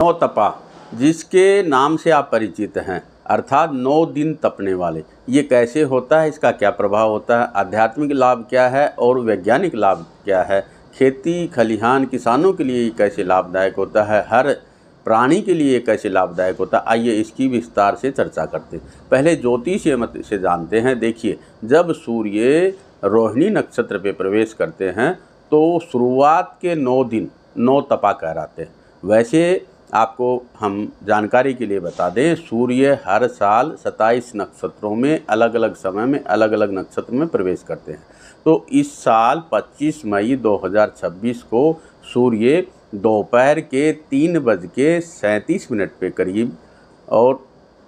नौ तपा, जिसके नाम से आप परिचित हैं, अर्थात 9 दिन तपने वाले। ये कैसे होता है, इसका क्या प्रभाव होता है, आध्यात्मिक लाभ क्या है और वैज्ञानिक लाभ क्या है, खेती खलिहान किसानों के लिए कैसे लाभदायक होता है, हर प्राणी के लिए कैसे लाभदायक होता है, आइए इसकी विस्तार से चर्चा करते हैं। पहले ज्योतिषीय मत से जानते हैं। देखिए, जब सूर्य रोहिणी नक्षत्र पे प्रवेश करते हैं तो शुरुआत के 9 दिन 9 तपा कहलाते हैं। वैसे आपको हम जानकारी के लिए बता दें, सूर्य हर साल 27 नक्षत्रों में अलग अलग समय में अलग अलग नक्षत्र में प्रवेश करते हैं। तो इस साल 25 मई 2026 को सूर्य दोपहर के 3:37 पे करीब और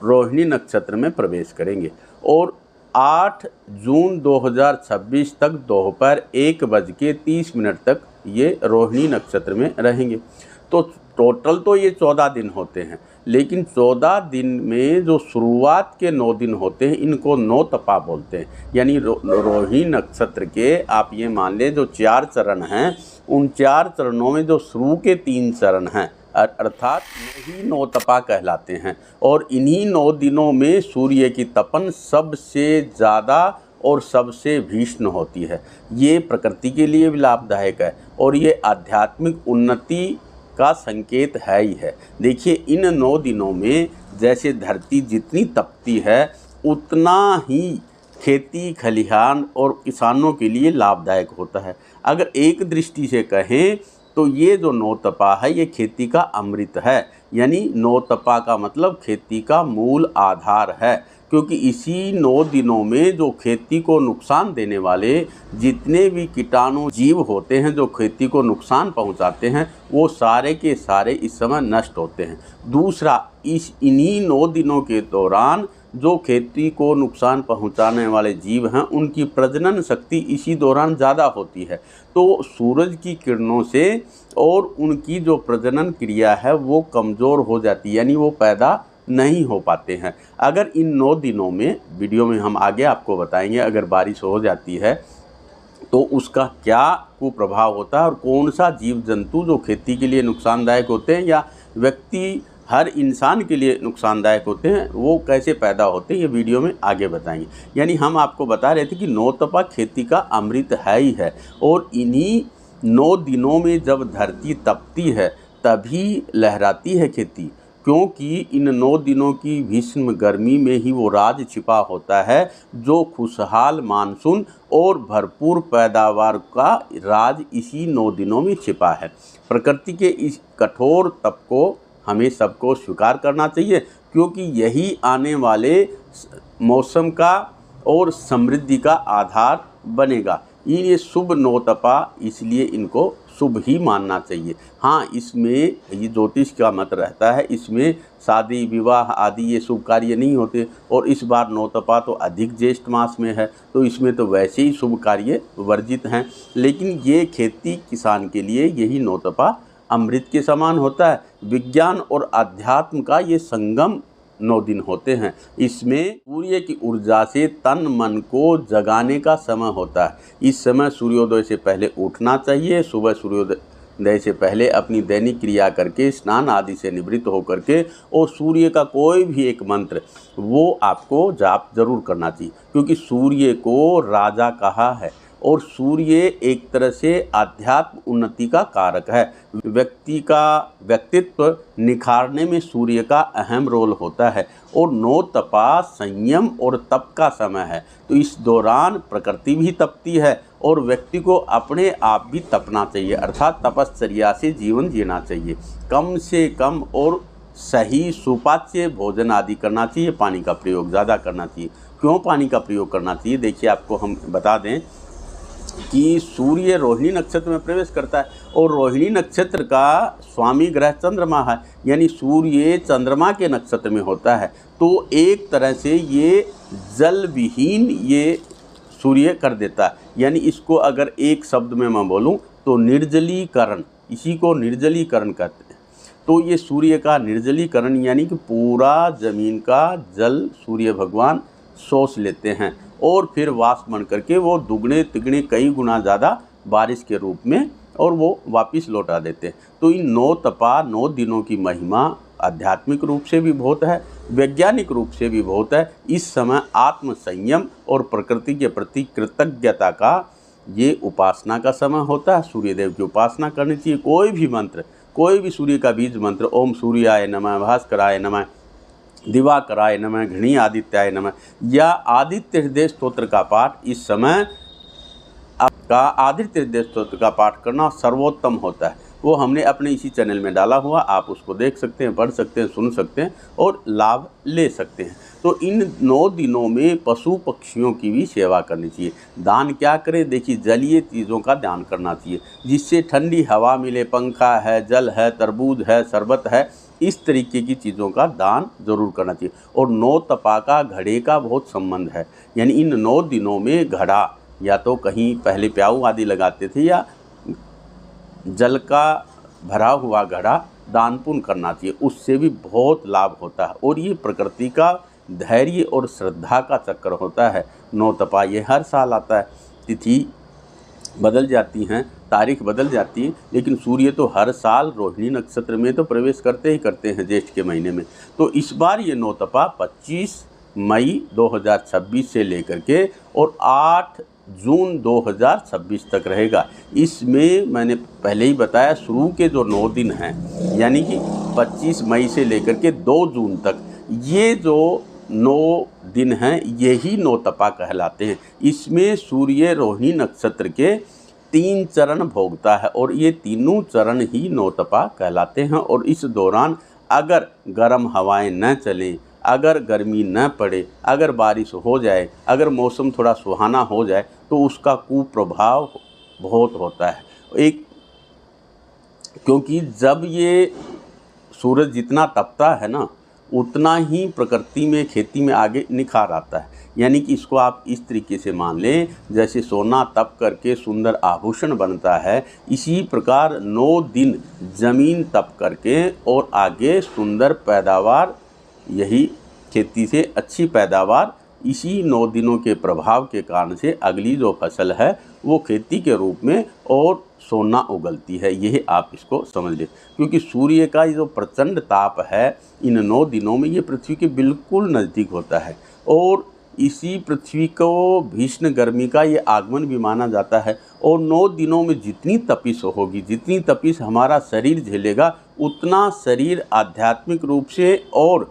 रोहिणी नक्षत्र में प्रवेश करेंगे और 8 जून 2026 तक दोपहर 1:30 तक ये रोहिणी नक्षत्र में रहेंगे। तो टोटल तो ये 14 दिन होते हैं, लेकिन 14 दिन में जो शुरुआत के 9 दिन होते हैं इनको 9 तपा बोलते हैं। यानी रोहिणी नक्षत्र के आप ये मान लें जो 4 चरण हैं, उन 4 चरणों में जो शुरू के 3 चरण हैं अर्थात यही 9 तपा कहलाते हैं। और इन्हीं 9 दिनों में सूर्य की तपन सबसे ज़्यादा और सबसे भीषण होती है। ये प्रकृति के लिए भी लाभदायक है और ये आध्यात्मिक उन्नति का संकेत है ही है। देखिए, इन 9 दिनों में जैसे धरती जितनी तपती है उतना ही खेती खलिहान और किसानों के लिए लाभदायक होता है। अगर एक दृष्टि से कहें तो ये जो 9 तपा है ये खेती का अमृत है। यानी 9 तपा का मतलब खेती का मूल आधार है, क्योंकि इसी 9 दिनों में जो खेती को नुकसान देने वाले जितने भी कीटाणु जीव होते हैं जो खेती को नुकसान पहुंचाते हैं वो सारे के सारे इस समय नष्ट होते हैं। दूसरा, इन्हीं 9 दिनों के दौरान जो खेती को नुकसान पहुंचाने वाले जीव हैं उनकी प्रजनन शक्ति इसी दौरान ज़्यादा होती है। तो सूरज की किरणों से और उनकी जो प्रजनन क्रिया है वो कमज़ोर हो जाती है, यानी वो पैदा नहीं हो पाते हैं। अगर इन 9 दिनों में, वीडियो में हम आगे आपको बताएंगे, अगर बारिश हो जाती है तो उसका क्या कुप्रभाव होता है और कौन सा जीव जंतु जो खेती के लिए नुकसानदायक होते हैं या व्यक्ति हर इंसान के लिए नुकसानदायक होते हैं वो कैसे पैदा होते हैं, ये वीडियो में आगे बताएंगे। यानी हम आपको बता रहे थे कि 9 तपा खेती का अमृत है ही है और इन्हीं 9 दिनों में जब धरती तपती है तभी लहराती है खेती, क्योंकि इन 9 दिनों की भीषण गर्मी में ही वो राज छिपा होता है जो खुशहाल मानसून और भरपूर पैदावार का राज इसी 9 दिनों में छिपा है। प्रकृति के इस कठोर तप को हमें सबको स्वीकार करना चाहिए, क्योंकि यही आने वाले मौसम का और समृद्धि का आधार बनेगा। ये शुभ 9 तपा, इसलिए इनको शुभ ही मानना चाहिए। हाँ, इसमें ये ज्योतिष का मत रहता है, इसमें शादी विवाह आदि ये शुभ कार्य नहीं होते। और इस बार 9 तपा तो अधिक ज्येष्ठ मास में है तो इसमें तो वैसे ही शुभ कार्य वर्जित हैं, लेकिन ये खेती किसान के लिए यही 9 तपा अमृत के समान होता है। विज्ञान और अध्यात्म का ये संगम 9 दिन होते हैं। इसमें सूर्य की ऊर्जा से तन मन को जगाने का समय होता है। इस समय सूर्योदय से पहले उठना चाहिए। सुबह सूर्योदय से पहले अपनी दैनिक क्रिया करके स्नान आदि से निवृत्त होकर के और सूर्य का कोई भी एक मंत्र वो आपको जाप जरूर करना चाहिए, क्योंकि सूर्य को राजा कहा है और सूर्य एक तरह से आध्यात्म उन्नति का कारक है। व्यक्ति का व्यक्तित्व निखारने में सूर्य का अहम रोल होता है और 9 तपा संयम और तप का समय है। तो इस दौरान प्रकृति भी तपती है और व्यक्ति को अपने आप भी तपना चाहिए, अर्थात तपश्चर्या से जीवन जीना चाहिए। कम से कम और सही सुपाच्य भोजन आदि करना चाहिए। पानी का प्रयोग ज़्यादा करना चाहिए। क्यों पानी का प्रयोग करना चाहिए? देखिए, आपको हम बता दें कि सूर्य रोहिणी नक्षत्र में प्रवेश करता है और रोहिणी नक्षत्र का स्वामी ग्रह चंद्रमा है, यानी सूर्य चंद्रमा के नक्षत्र में होता है। तो एक तरह से ये जल विहीन ये सूर्य कर देता है। यानी इसको अगर एक शब्द में मैं बोलूं तो निर्जलीकरण, इसी को निर्जलीकरण कहते हैं। तो ये सूर्य का निर्जलीकरण यानी कि पूरा जमीन का जल सूर्य भगवान सोच लेते हैं और फिर वाष्प बन करके वो दुगने तिगने कई गुना ज़्यादा बारिश के रूप में और वो वापस लौटा देते हैं। तो इन 9 तपा 9 दिनों की महिमा आध्यात्मिक रूप से भी बहुत है, वैज्ञानिक रूप से भी बहुत है। इस समय आत्म संयम और प्रकृति के प्रति कृतज्ञता का ये उपासना का समय होता है। सूर्यदेव की उपासना करनी चाहिए। कोई भी मंत्र, कोई भी सूर्य का बीज मंत्र, ओम सूर्याय नमः, भास्कराय नमः, दिवाकराय नमः, घृणी आदित्याय नमः, या आदित्य हृदय स्तोत्र का पाठ इस समय आपका आदित्य हृदय स्तोत्र का पाठ करना सर्वोत्तम होता है। वो हमने अपने इसी चैनल में डाला हुआ, आप उसको देख सकते हैं, पढ़ सकते हैं, सुन सकते हैं और लाभ ले सकते हैं। तो इन 9 दिनों में पशु पक्षियों की भी सेवा करनी चाहिए। दान क्या करें? देखिए, जलीय चीज़ों का दान करना चाहिए, जिससे ठंडी हवा मिले। पंखा है, जल है, तरबूज है, शरबत है, इस तरीके की चीज़ों का दान जरूर करना चाहिए। और 9 तपा का घड़े का बहुत संबंध है, यानी इन 9 दिनों में घड़ा या तो कहीं पहले प्याऊ आदि लगाते थे, या जल का भरा हुआ घड़ा दान पुण्य करना चाहिए, उससे भी बहुत लाभ होता है। और ये प्रकृति का धैर्य और श्रद्धा का चक्र होता है। 9 तपा ये हर साल आता है। तिथि बदल जाती हैं, तारीख बदल जाती है, लेकिन सूर्य तो हर साल रोहिणी नक्षत्र में तो प्रवेश करते ही करते हैं, ज्येष्ठ के महीने में। तो इस बार ये 9 तपा 25 मई 2026 से लेकर के और 8 जून 2026 तक रहेगा। इसमें मैंने पहले ही बताया, शुरू के जो 9 दिन हैं, यानी कि 25 मई से लेकर के 2 जून तक, ये जो 9 दिन हैं यही 9 तपा कहलाते हैं। इसमें सूर्य रोहिणी नक्षत्र के 3 चरण भोगता है और ये तीनों चरण ही 9 तपा कहलाते हैं। और इस दौरान अगर गर्म हवाएं न चलें, अगर गर्मी न पड़े, अगर बारिश हो जाए, अगर मौसम थोड़ा सुहाना हो जाए, तो उसका कुप्रभाव बहुत होता है। क्योंकि जब ये सूरज जितना तपता है ना, उतना ही प्रकृति में, खेती में आगे निखार आता है। यानी कि इसको आप इस तरीके से मान लें, जैसे सोना तप करके सुंदर आभूषण बनता है, इसी प्रकार 9 दिन जमीन तप करके और आगे सुंदर पैदावार, यही खेती से अच्छी पैदावार इसी 9 दिनों के प्रभाव के कारण से अगली जो फसल है वो खेती के रूप में और सोना उगलती है। यह आप इसको समझ लें। क्योंकि सूर्य का ये जो प्रचंड ताप है इन 9 दिनों में, ये पृथ्वी के बिल्कुल नज़दीक होता है और इसी पृथ्वी को भीषण गर्मी का ये आगमन भी माना जाता है। और 9 दिनों में जितनी तपिश होगी, जितनी तपिश हमारा शरीर झेलेगा, उतना शरीर आध्यात्मिक रूप से और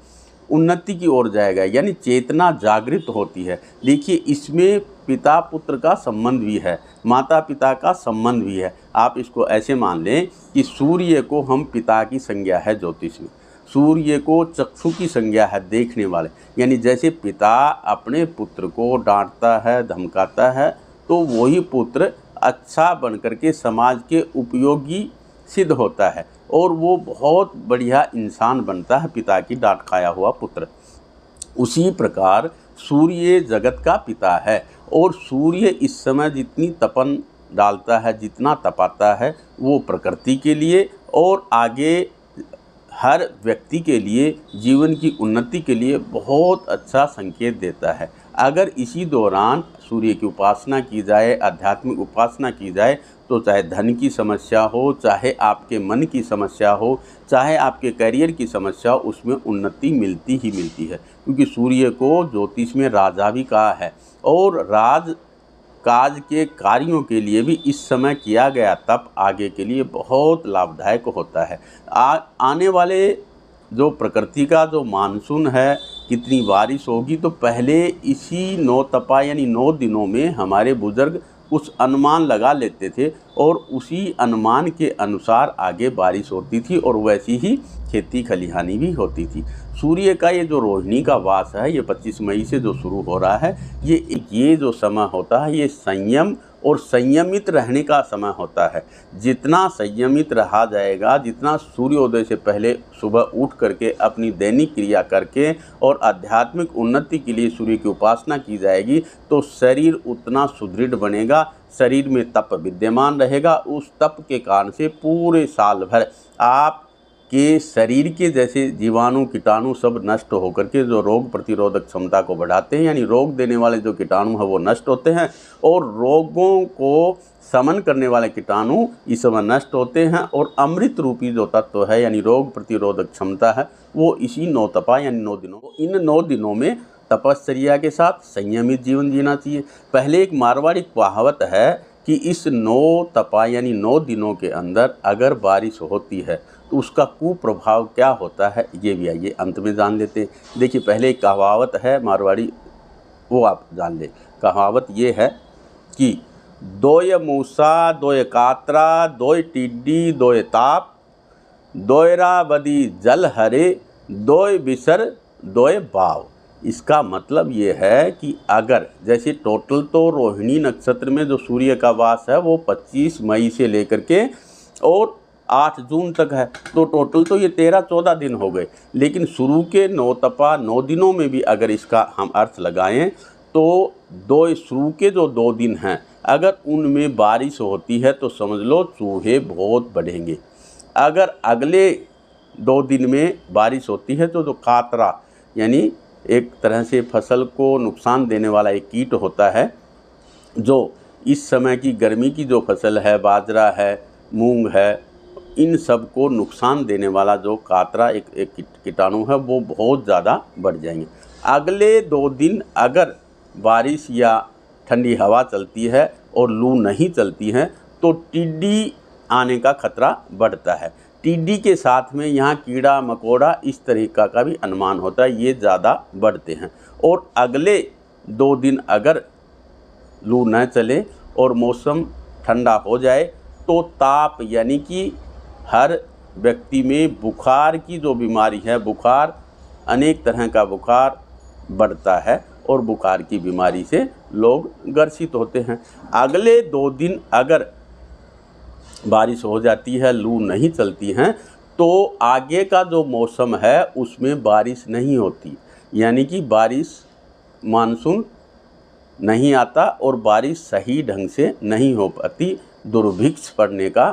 उन्नति की ओर जाएगा, यानी चेतना जागृत होती है। देखिए, इसमें पिता पुत्र का संबंध भी है, माता पिता का संबंध भी है। आप इसको ऐसे मान लें कि सूर्य को हम पिता की संज्ञा है ज्योतिष में, सूर्य को चक्षु की संज्ञा है देखने वाले। यानी जैसे पिता अपने पुत्र को डांटता है, धमकाता है, तो वही पुत्र अच्छा बनकर के समाज के उपयोगी सिद्ध होता है और वो बहुत बढ़िया इंसान बनता है, पिता की डांट खाया हुआ पुत्र। उसी प्रकार सूर्य जगत का पिता है और सूर्य इस समय जितनी तपन डालता है, जितना तपाता है, वो प्रकृति के लिए और आगे हर व्यक्ति के लिए, जीवन की उन्नति के लिए बहुत अच्छा संकेत देता है। अगर इसी दौरान सूर्य की उपासना की जाए, आध्यात्मिक उपासना की जाए, तो चाहे धन की समस्या हो, चाहे आपके मन की समस्या हो, चाहे आपके करियर की समस्या हो, उसमें उन्नति मिलती ही मिलती है। क्योंकि सूर्य को ज्योतिष में राजा भी कहा है और राज काज के कार्यों के लिए भी इस समय किया गया तप आगे के लिए बहुत लाभदायक होता है। आने वाले जो प्रकृति का जो मानसून है, कितनी बारिश होगी, तो पहले इसी 9 तपा यानी 9 दिनों में हमारे बुजुर्ग कुछ अनुमान लगा लेते थे और उसी अनुमान के अनुसार आगे बारिश होती थी और वैसी ही खेती खलिहानी भी होती थी। सूर्य का ये जो रोहिणी का वास है, ये 25 मई से जो शुरू हो रहा है, ये जो समय होता है, ये संयम और संयमित रहने का समय होता है। जितना संयमित रहा जाएगा, जितना सूर्योदय से पहले सुबह उठ करके अपनी दैनिक क्रिया करके और आध्यात्मिक उन्नति के लिए सूर्य की उपासना की जाएगी, तो शरीर उतना सुदृढ़ बनेगा, शरीर में तप विद्यमान रहेगा। उस तप के कारण से पूरे साल भर आप कि शरीर के जैसे जीवाणु कीटाणु सब नष्ट होकर के जो रोग प्रतिरोधक क्षमता को बढ़ाते हैं, यानी रोग देने वाले जो कीटाणु हैं वो नष्ट होते हैं और रोगों को समन करने वाले कीटाणु इस समय नष्ट होते हैं। और अमृत रूपी जो तत्व है यानी रोग प्रतिरोधक क्षमता है वो इसी 9 तपा यानी 9 दिनों, इन 9 दिनों में तपश्चर्या के साथ संयमित जीवन जीना चाहिए। पहले एक मारवाड़ी कहावत है कि इस 9 तपा यानी 9 दिनों के अंदर अगर बारिश होती है तो उसका कुप्रभाव क्या होता है, ये भी आइए अंत में जान लेते हैं। देखिए, पहले एक कहावत है मारवाड़ी, वो आप जान ले। कहावत ये है कि दोय मूसा दोय कातरा दोय टिड्डी दोय ताप, दोयरा बदी जल हरे दोय बिसर दोय बाव। इसका मतलब ये है कि अगर जैसे टोटल तो रोहिणी नक्षत्र में जो सूर्य का वास है वो 25 मई से लेकर के और 8 जून तक है, तो टोटल तो ये 13-14 दिन हो गए। लेकिन शुरू के 9 तपा 9 दिनों में भी अगर इसका हम अर्थ लगाएं तो शुरू के जो 2 दिन हैं अगर उनमें बारिश होती है तो समझ लो चूहे बहुत बढ़ेंगे। अगर अगले 2 दिन में बारिश होती है तो जो कातरा यानी एक तरह से फसल को नुकसान देने वाला एक कीट होता है, जो इस समय की गर्मी की जो फसल है, बाजरा है, मूंग है, इन सब को नुकसान देने वाला जो कातरा एक कीटाणु है वो बहुत ज़्यादा बढ़ जाएंगे। अगले 2 दिन अगर बारिश या ठंडी हवा चलती है और लू नहीं चलती है तो टिड्डी आने का खतरा बढ़ता है। टिड्डी के साथ में यहाँ कीड़ा मकोड़ा इस तरीक़ा का भी अनुमान होता है, ये ज़्यादा बढ़ते हैं। और अगले 2 दिन अगर लू न चले और मौसम ठंडा हो जाए तो ताप यानी कि हर व्यक्ति में बुखार की जो बीमारी है, बुखार अनेक तरह का बुखार बढ़ता है और बुखार की बीमारी से लोग ग्रसित होते हैं। अगले 2 दिन अगर बारिश हो जाती है, लू नहीं चलती हैं, तो आगे का जो मौसम है उसमें बारिश नहीं होती, यानी कि बारिश मानसून नहीं आता और बारिश सही ढंग से नहीं हो पाती, दुर्भिक्ष पड़ने का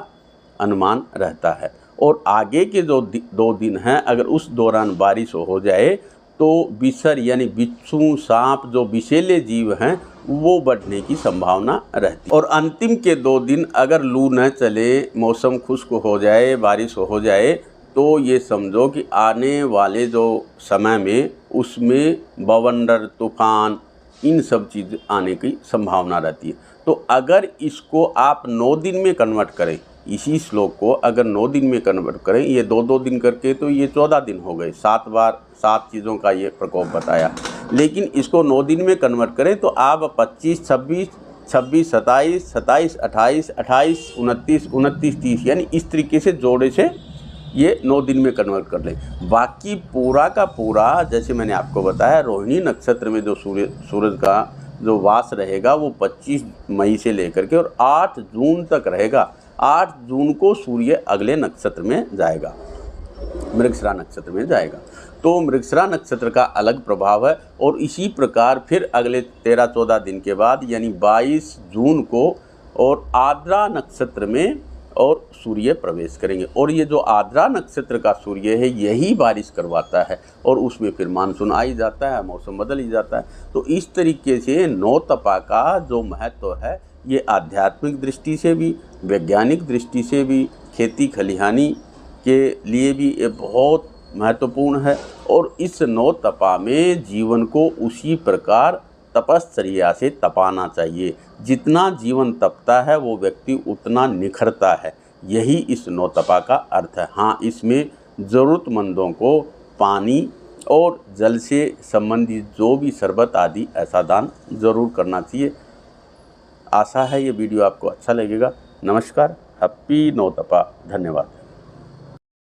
अनुमान रहता है। और आगे के जो 2 दिन हैं अगर उस दौरान बारिश हो जाए तो बिसर यानी बिच्छू सांप जो विषैले जीव हैं वो बढ़ने की संभावना रहती है। और अंतिम के 2 दिन अगर लू न चले, मौसम खुश्क हो जाए, बारिश हो जाए, तो ये समझो कि आने वाले जो समय में उसमें बवंडर तूफान इन सब चीज़ आने की संभावना रहती है। तो अगर इसको आप 9 दिन में कन्वर्ट करें, इसी श्लोक को अगर 9 दिन में कन्वर्ट करें, ये 2-2 दिन करके तो ये 14 दिन हो गए, 7 बार 7 चीज़ों का ये प्रकोप बताया। लेकिन इसको 9 दिन में कन्वर्ट करें तो आप 25, 26, 27, 27, 28, 28, 29, 29, 30 यानी इस तरीके से जोड़े से ये 9 दिन में कन्वर्ट कर लें। बाकी पूरा का पूरा जैसे मैंने आपको बताया, रोहिणी नक्षत्र में जो सूरज का जो वास रहेगा वो 25 मई से लेकर के और 8 जून तक रहेगा। 8 जून को सूर्य अगले नक्षत्र में जाएगा, मृगशिरा नक्षत्र में जाएगा। तो मृगशिरा नक्षत्र का अलग प्रभाव है। और इसी प्रकार फिर अगले 13-14 दिन के बाद यानी 22 जून को और आद्रा नक्षत्र में और सूर्य प्रवेश करेंगे। और ये जो आद्रा नक्षत्र का सूर्य है यही बारिश करवाता है और उसमें फिर मानसून आ ही जाता है, मौसम बदल ही जाता है। तो इस तरीके से 9 तपा का जो महत्व है ये आध्यात्मिक दृष्टि से भी, वैज्ञानिक दृष्टि से भी, खेती खलिहानी के लिए भी ये बहुत महत्वपूर्ण है। और इस 9 तपा में जीवन को उसी प्रकार तपश्चर्या से तपाना चाहिए। जितना जीवन तपता है वो व्यक्ति उतना निखरता है, यही इस 9 तपा का अर्थ है। हाँ, इसमें ज़रूरतमंदों को पानी और जल से संबंधित जो भी शरबत आदि ऐसा दान ज़रूर करना चाहिए। आशा है ये वीडियो आपको अच्छा लगेगा। नमस्कार, हैप्पी 9 तपा, धन्यवाद।